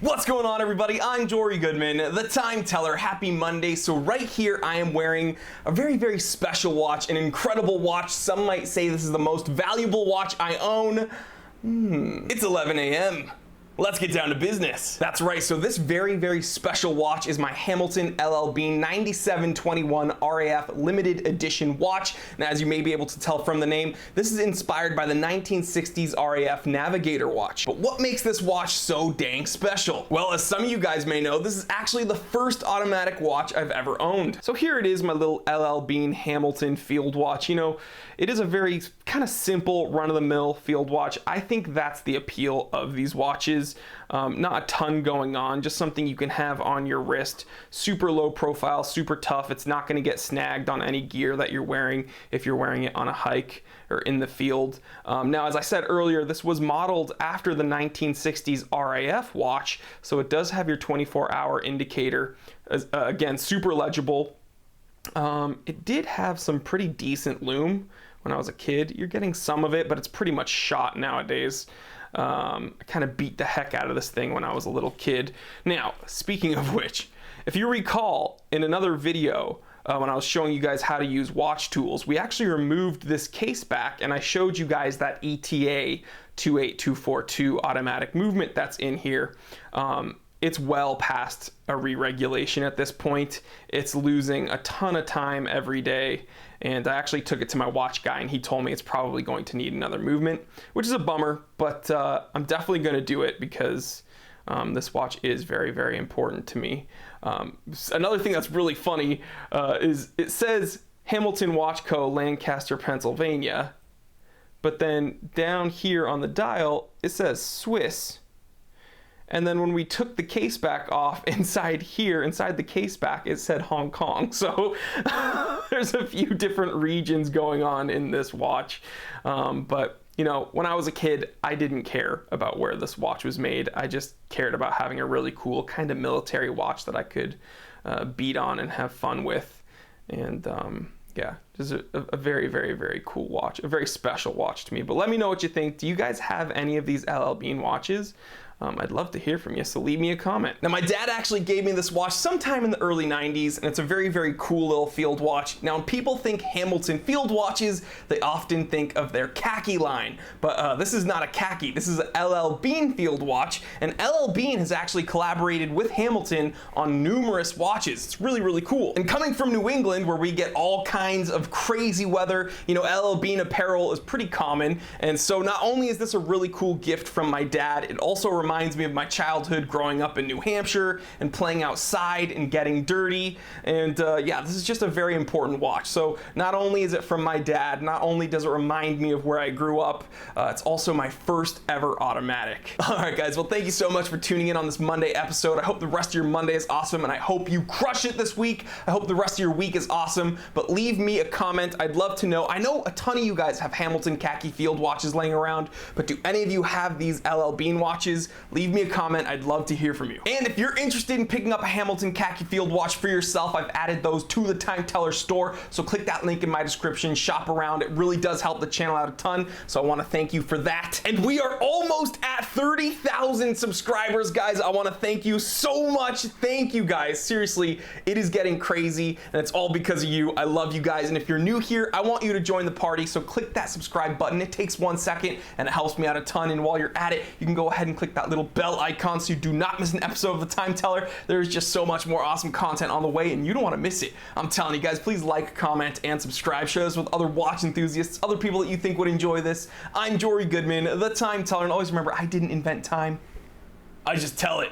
What's going on, everybody? I'm Jory Goodman, the Time Teller. Happy Monday. So right here I am wearing a very, very special watch, an incredible watch. Some might say this is the most valuable watch I own. It's 11 a.m. Let's get down to business. That's right, so this very, very special watch is my Hamilton LL Bean 9721 RAF limited edition watch. Now, as you may be able to tell from the name, this is inspired by the 1960s RAF Navigator watch. But what makes this watch so dang special? Well, as some of you guys may know, this is actually the first automatic watch I've ever owned. So here it is, my little LL Bean Hamilton field watch. You know, it is a very kind of simple run-of-the-mill field watch. I think that's the appeal of these watches. Not a ton going on, just something you can have on your wrist. Super low profile, super tough. It's not going to get snagged on any gear that you're wearing if you're wearing it on a hike or in the field. Now, as I said earlier, this was modeled after the 1960s RAF watch, so it does have your 24-hour indicator. Again, super legible. It did have some pretty decent lume when I was a kid. You're getting some of it, but it's pretty much shot nowadays. I kind of beat the heck out of this thing when I was a little kid. Now, speaking of which, if you recall in another video when I was showing you guys how to use watch tools, we actually removed this case back and I showed you guys that ETA 28242 automatic movement that's in here. It's well past a re-regulation at this point. It's losing a ton of time every day. And I actually took it to my watch guy and he told me it's probably going to need another movement, which is a bummer, but I'm definitely going to do it because this watch is very, very important to me. Another thing that's really funny is it says Hamilton Watch Co., Lancaster, Pennsylvania, but then down here on the dial, it says Swiss. And then when we took the case back off, inside the case back, it said Hong Kong. So there's a few different regions going on in this watch. But you know, when I was a kid, I didn't care about where this watch was made. I just cared about having a really cool kind of military watch that I could beat on and have fun with. And yeah, just a very, very, very cool watch, a very special watch to me. But let me know what you think. Do you guys have any of these LL Bean watches? I'd love to hear from you, so leave me a comment. Now, my dad actually gave me this watch sometime in the early 90s, and it's a very, very cool little field watch. Now, when people think Hamilton field watches, they often think of their khaki line, but this is not a khaki. This is a LL Bean field watch, and LL Bean has actually collaborated with Hamilton on numerous watches. It's really, really cool. And coming from New England, where we get all kinds of crazy weather, you know, LL Bean apparel is pretty common, and so not only is this a really cool gift from my dad, it also reminds me of my childhood growing up in New Hampshire and playing outside and getting dirty. And yeah, this is just a very important watch. So not only is it from my dad, not only does it remind me of where I grew up, it's also my first ever automatic. All right, guys, well, thank you so much for tuning in on this Monday episode. I hope the rest of your Monday is awesome, and I hope you crush it this week. I hope the rest of your week is awesome, but leave me a comment. I'd love to know. I know a ton of you guys have Hamilton khaki field watches laying around, but do any of you have these LL Bean watches? Leave me a comment. I'd love to hear from you. And if you're interested in picking up a Hamilton khaki field watch for yourself, I've added those to the Time Teller store. So click that link in my description, shop around. It really does help the channel out a ton. So I want to thank you for that. And we are almost at 30,000 subscribers, guys. I want to thank you so much. Thank you, guys. Seriously, it is getting crazy and it's all because of you. I love you guys. And if you're new here, I want you to join the party. So click that subscribe button. It takes 1 second and it helps me out a ton. And while you're at it, you can go ahead and click that little bell icon so you do not miss an episode of the Time Teller. There's just so much more awesome content on the way and you don't want to miss it. I'm telling you guys, please like, comment, and subscribe. Share this with other watch enthusiasts, other people that you think would enjoy this. I'm Jory Goodman, the Time Teller, and always remember, I didn't invent time. I just tell it.